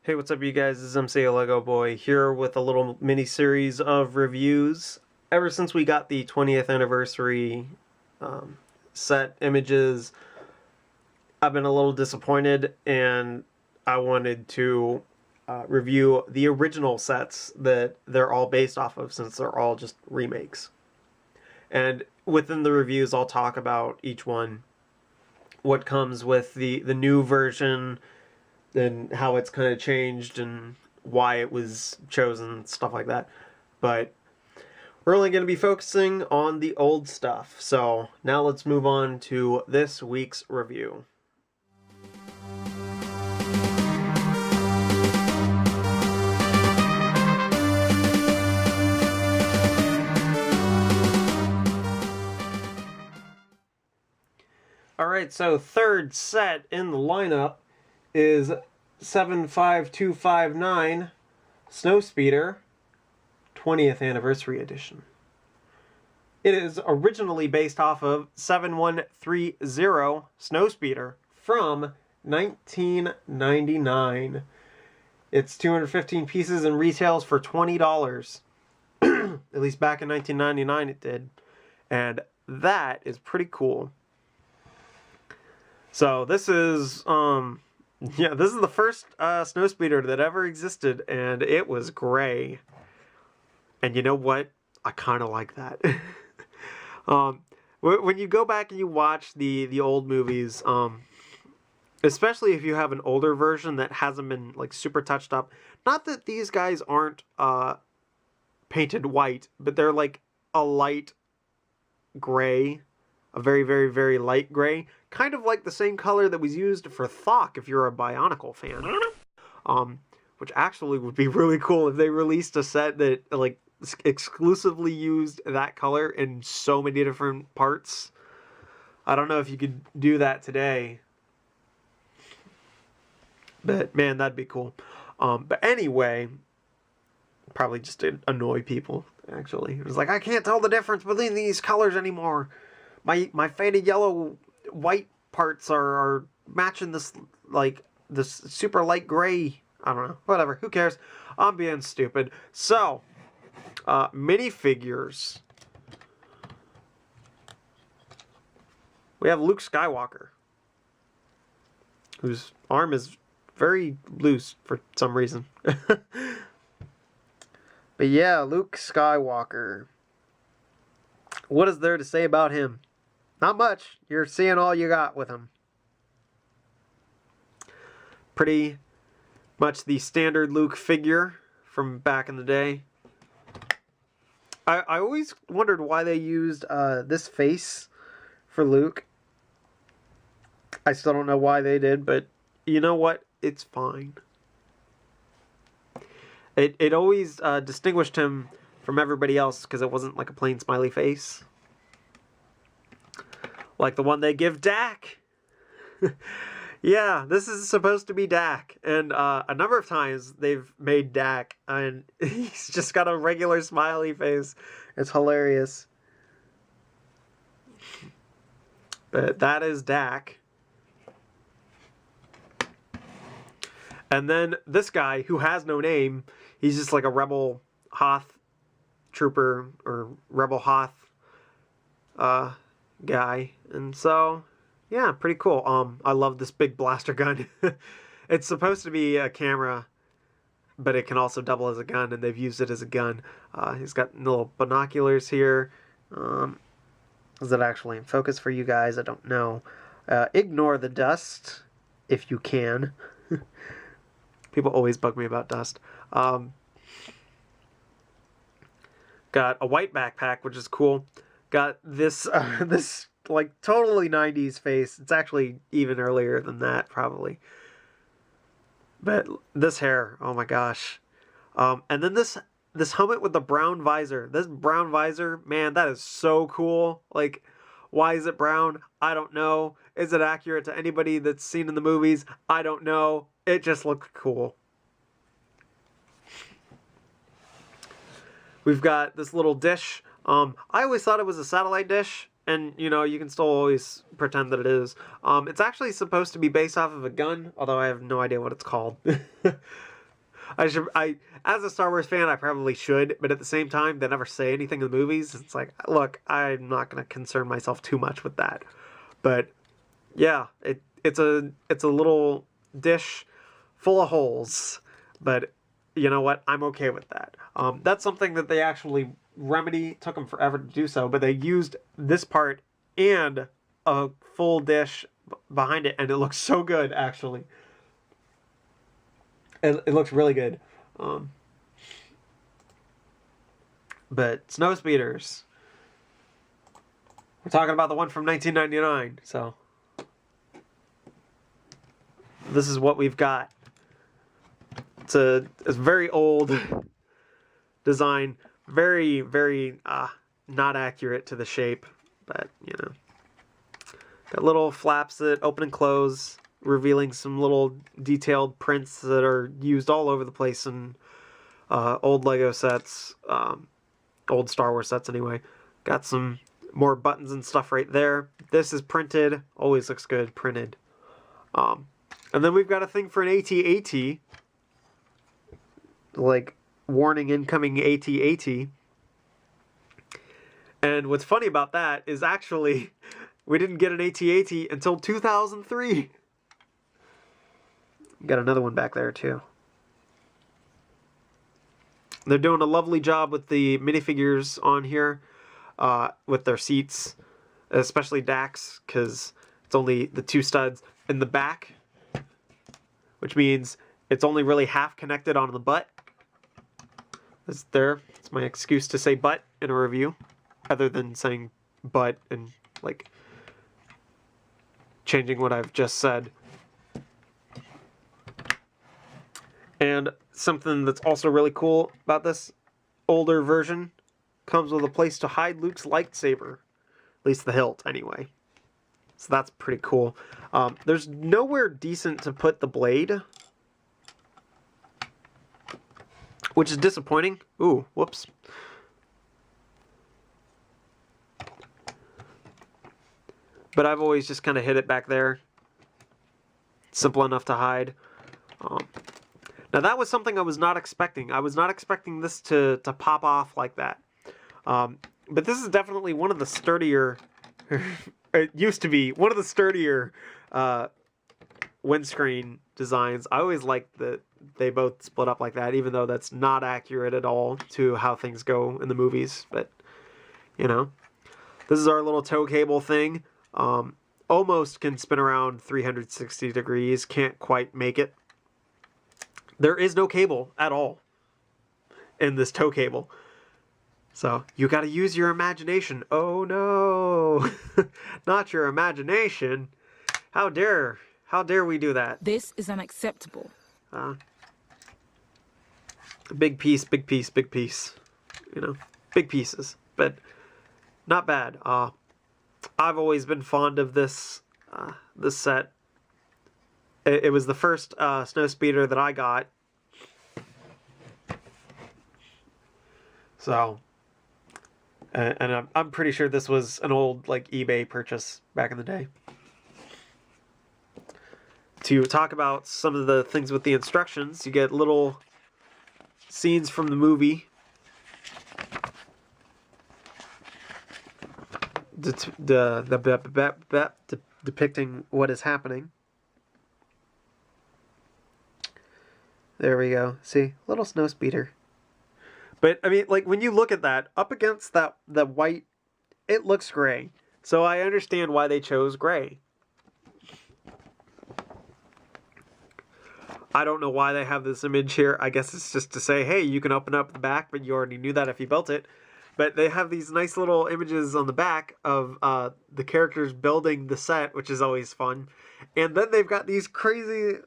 Hey, what's up, you guys? This is MCLegoboy here with a little mini series of reviews. Ever since we got the 20th anniversary set images, I've been a little disappointed, and I wanted to review the original sets that they're all based off of, since they're all just remakes. And within the reviews, I'll talk about each one, what comes with the new version, and how it's kind of changed and why it was chosen, stuff like that. But we're only going to be focusing on the old stuff. So now let's move on to this week's review. Alright, so third set in the lineup is 75259 Snowspeeder 20th Anniversary Edition. It is originally based off of 7130 Snowspeeder from 1999. It's 215 pieces and retails for $20. At least back in 1999 it did. And that is pretty cool. So this is this is the first Snowspeeder that ever existed, and it was gray. And you know what? I kind of like that. When you go back and you watch the old movies, especially if you have an older version that hasn't been like super touched up. Not that these guys aren't painted white, but they're like a light gray. A very, very, very light gray. Kind of like the same color that was used for Thok, if you're a Bionicle fan. Which actually would be really cool if they released a set that like exclusively used that color in so many different parts. I don't know if you could do that today. But man, that'd be cool. But anyway, probably just to annoy people, actually. It was like, I can't tell the difference between these colors anymore. My faded yellow white parts are matching this super light gray. I don't know. Whatever. Who cares? I'm being stupid. So, minifigures. We have Luke Skywalker, whose arm is very loose for some reason. But yeah, Luke Skywalker. What is there to say about him? Not much. You're seeing all you got with him. Pretty much the standard Luke figure from back in the day. I always wondered why they used this face for Luke. I still don't know why they did, but you know what? It's fine. It always distinguished him from everybody else because it wasn't like a plain smiley face. Like the one they give Dak. Yeah, this is supposed to be Dak. And a number of times they've made Dak, and he's just got a regular smiley face. It's hilarious. But that is Dak. And then this guy, who has no name, he's just like a Rebel Hoth trooper, or Rebel Hoth guy. And so, yeah, pretty cool. I love this big blaster gun. It's supposed to be a camera, but it can also double as a gun, and they've used it as a gun. He's got little binoculars here. Is it actually in focus for you guys? I don't know. Ignore the dust, if you can. People always bug me about dust. Got a white backpack, which is cool. Got this this like totally 90s face. It's actually even earlier than that, probably. But this hair, oh my gosh. And then this helmet with the brown visor. This brown visor, man, that is so cool. Like, why is it brown? I don't know. Is it accurate to anybody that's seen in the movies? I don't know. It just looked cool. We've got this little dish. I always thought it was a satellite dish, and you know, you can still always pretend that it is. It's actually supposed to be based off of a gun, although I have no idea what it's called. As a Star Wars fan, I probably should, but at the same time, they never say anything in the movies. It's like, look, I'm not going to concern myself too much with that. But yeah, it's a little dish full of holes, but you know what? I'm okay with that. That's something that they actually remedy. Took them forever to do so, but they used this part and a full dish behind it, and it looks so good, actually. It looks really good. But Snowspeeders. We're talking about the one from 1999, so this is what we've got. It's a very old design, very, very not accurate to the shape, but you know, got little flaps that open and close, revealing some little detailed prints that are used all over the place in old Lego sets, old Star Wars sets anyway. Got some more buttons and stuff right there. This is printed, always looks good printed. And then we've got a thing for an AT-AT, like warning incoming AT-AT. And what's funny about that is actually we didn't get an AT-AT until 2003. Got another one back there too. They're doing a lovely job with the minifigures on here, with their seats, especially Dax, because it's only the two studs in the back, which means it's only really half connected on the butt. It's my excuse to say butt in a review, other than saying butt and like changing what I've just said. And something that's also really cool about this older version, comes with a place to hide Luke's lightsaber. At least the hilt, anyway. So that's pretty cool. There's nowhere decent to put the blade, which is disappointing. Ooh, whoops. But I've always just kind of hid it back there. Simple enough to hide. Now that was something I was not expecting. I was not expecting this to pop off like that. But this is definitely one of the sturdier, it used to be one of the sturdier windscreen designs. I always liked that they both split up like that, even though that's not accurate at all to how things go in the movies. But, you know, this is our little tow cable thing. Almost can spin around 360 degrees, can't quite make it. There is no cable at all in this tow cable. So you got to use your imagination. Oh no, not your imagination. How dare we do that? This is unacceptable. Big piece, big piece, big piece. You know, big pieces, but not bad. I've always been fond of this set. It was the first Snowspeeder that I got. So, and I'm pretty sure this was an old like eBay purchase back in the day. To talk about some of the things with the instructions, you get little scenes from the movie. Depicting what is happening. There we go. See? Little Snowspeeder. But, I mean, like, when you look at that, up against that white, it looks gray. So I understand why they chose gray. I don't know why they have this image here. I guess it's just to say, hey, you can open up the back, but you already knew that if you built it. But they have these nice little images on the back of the characters building the set, which is always fun. And then they've got these crazy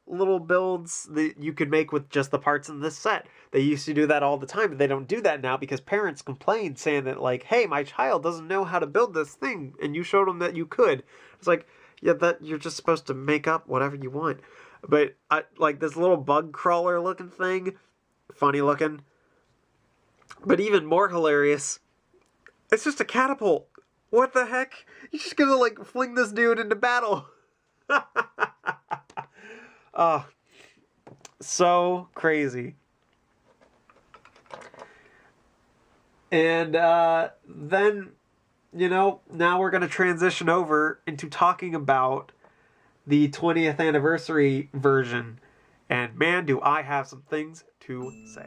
little builds that you could make with just the parts in this set. They used to do that all the time, but they don't do that now because parents complain saying that, like, hey, my child doesn't know how to build this thing, and you showed them that you could. It's like, yeah, that you're just supposed to make up whatever you want. But, like, this little bug crawler looking thing, funny looking. But even more hilarious, it's just a catapult. What the heck? You're just gonna, like, fling this dude into battle. So crazy. And then, you know, now we're going to transition over into talking about the 20th anniversary version. And man, do I have some things to say.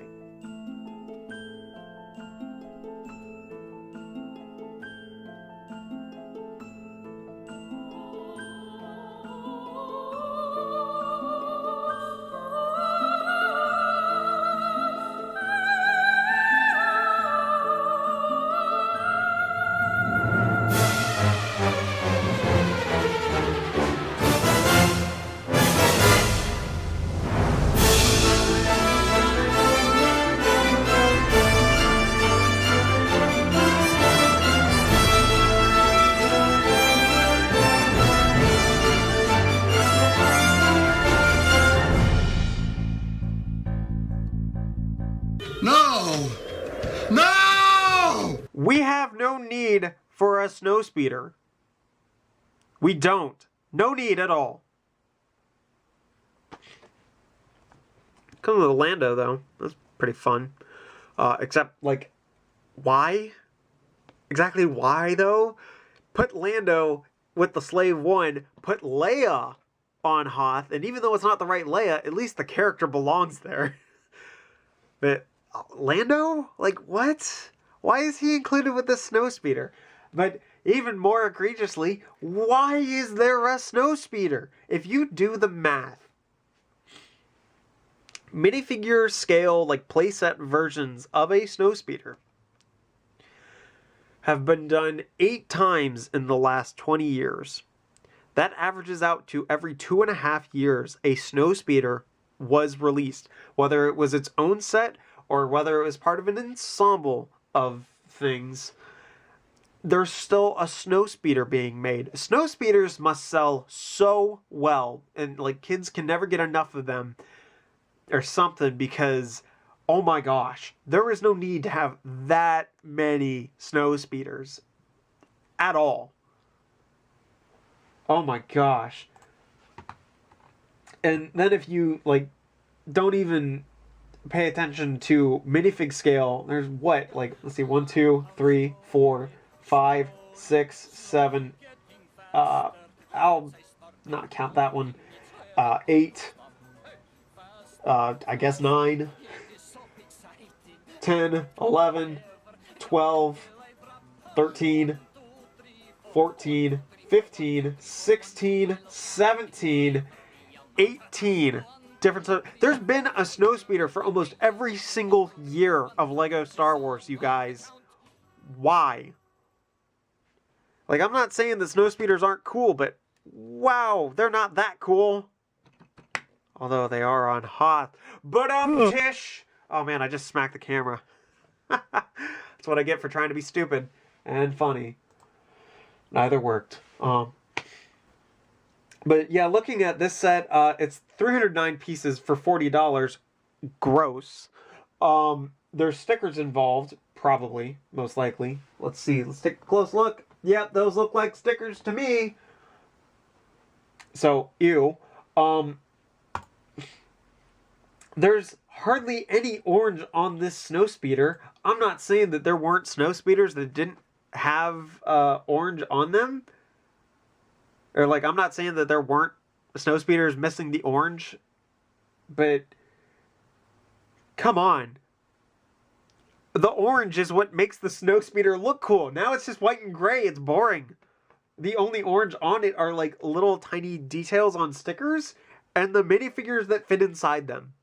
No! No! We have no need for a Snowspeeder. We don't. No need at all. Comes with a Lando, though. That's pretty fun. Except, like, why? Exactly why, though? Put Lando with the Slave 1, put Leia on Hoth, and even though it's not the right Leia, at least the character belongs there. But Lando? Like, what? Why is he included with the Snowspeeder? But even more egregiously, why is there a Snowspeeder? If you do the math, minifigure scale, like playset versions of a Snowspeeder have been done 8 times in the last 20 years. That averages out to every 2.5 years a Snowspeeder was released. Whether it was its own set or whether it was part of an ensemble of things, there's still a Snowspeeder being made. Snowspeeders must sell so well, and like kids can never get enough of them or something, because oh my gosh, there is no need to have that many Snowspeeders at all. Oh my gosh. And then if you like don't even pay attention to minifig scale, there's what, like, let's see, 1, 2, 3, 4, 5, 6, 7, I'll not count that one, 8, I guess 9, 10, 11, 12, 13, 14, 15, 16, 17, 18 different. There's been a Snowspeeder for almost every single year of LEGO Star Wars, you guys. Why? Like, I'm not saying the Snowspeeders aren't cool, but wow, they're not that cool. Although they are on Hoth. But Tish! Oh man, I just smacked the camera. That's what I get for trying to be stupid and funny. Neither worked. But yeah, looking at this set, it's 309 pieces for $40. Gross. There's stickers involved, probably, most likely. Let's see, let's take a close look. Yep, those look like stickers to me. So, ew. There's hardly any orange on this Snowspeeder. I'm not saying that there weren't Snowspeeders that didn't have orange on them. Or, like, I'm not saying that there weren't Snowspeeders missing the orange. But, come on. The orange is what makes the Snowspeeder look cool. Now it's just white and gray. It's boring. The only orange on it are, like, little tiny details on stickers and the minifigures that fit inside them.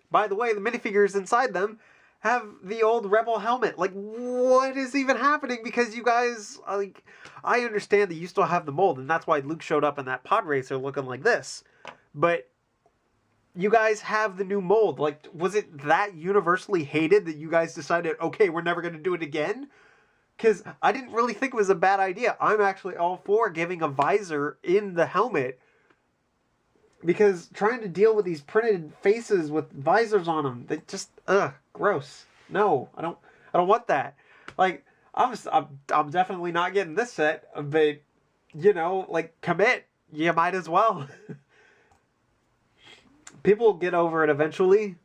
By the way, the minifigures inside them have the old Rebel helmet. Like, what is even happening? Because you guys, like, I understand that you still have the mold, and that's why Luke showed up in that pod racer looking like this. But you guys have the new mold. Like, was it that universally hated that you guys decided, okay, we're never going to do it again? Because I didn't really think it was a bad idea. I'm actually all for giving a visor in the helmet. Because trying to deal with these printed faces with visors on them, they just, gross. No, I don't want that. Like, I'm definitely not getting this set, but, you know, like, commit. You might as well. People will get over it eventually.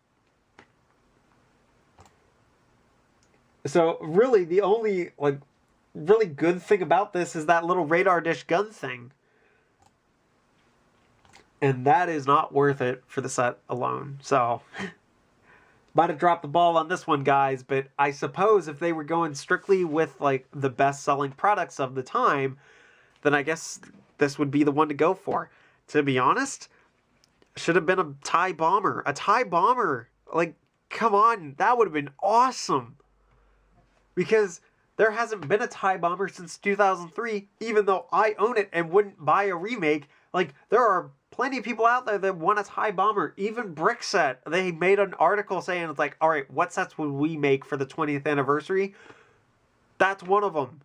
So really, the only like really good thing about this is that little radar dish gun thing. And that is not worth it for the set alone. So, might have dropped the ball on this one, guys. But I suppose if they were going strictly with like the best-selling products of the time, then I guess this would be the one to go for. To be honest, should have been a TIE bomber. A TIE bomber. Like, come on. That would have been awesome. Because there hasn't been a TIE bomber since 2003, even though I own it and wouldn't buy a remake. Like, there are plenty of people out there that want a TIE bomber. Even Brickset, they made an article saying, it's like, all right, what sets would we make for the 20th anniversary? That's one of them.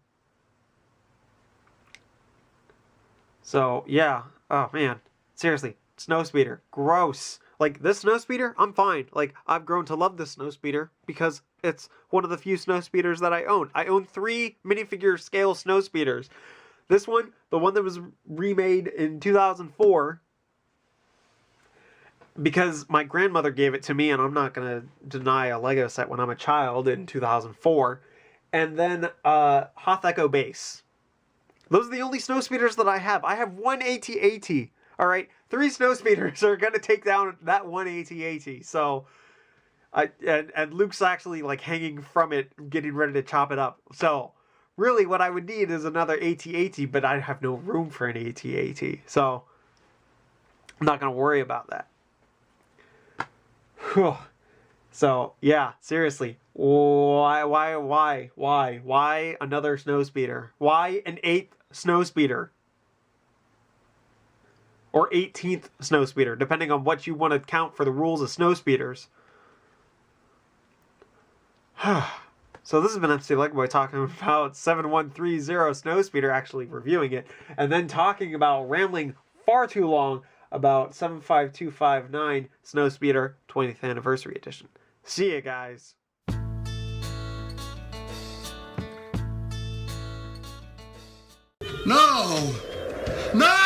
So, yeah. Oh, man. Seriously. Snowspeeder. Gross. Like, this Snowspeeder, I'm fine. Like, I've grown to love this Snowspeeder because it's one of the few Snowspeeders that I own. I own 3 minifigure scale Snowspeeders. This one, the one that was remade in 2004, because my grandmother gave it to me, and I'm not going to deny a Lego set when I'm a child, in 2004. And then Hoth Echo Base. Those are the only Snowspeeders that I have. I have one AT-AT. All right, 3 Snowspeeders are going to take down that one AT-AT. So, and Luke's actually like hanging from it, getting ready to chop it up. So, really what I would need is another AT-AT, but I have no room for an AT-AT. So, I'm not going to worry about that. So, yeah, seriously. Why another Snowspeeder? Why an 8th Snowspeeder? Or 18th Snowspeeder, depending on what you want to count for the rules of Snowspeeders. So this has been MCLegoboy talking about 7130 Snowspeeder, actually reviewing it, and then talking about rambling far too long about 75259 Snowspeeder 20th Anniversary Edition. See ya, guys. No! No!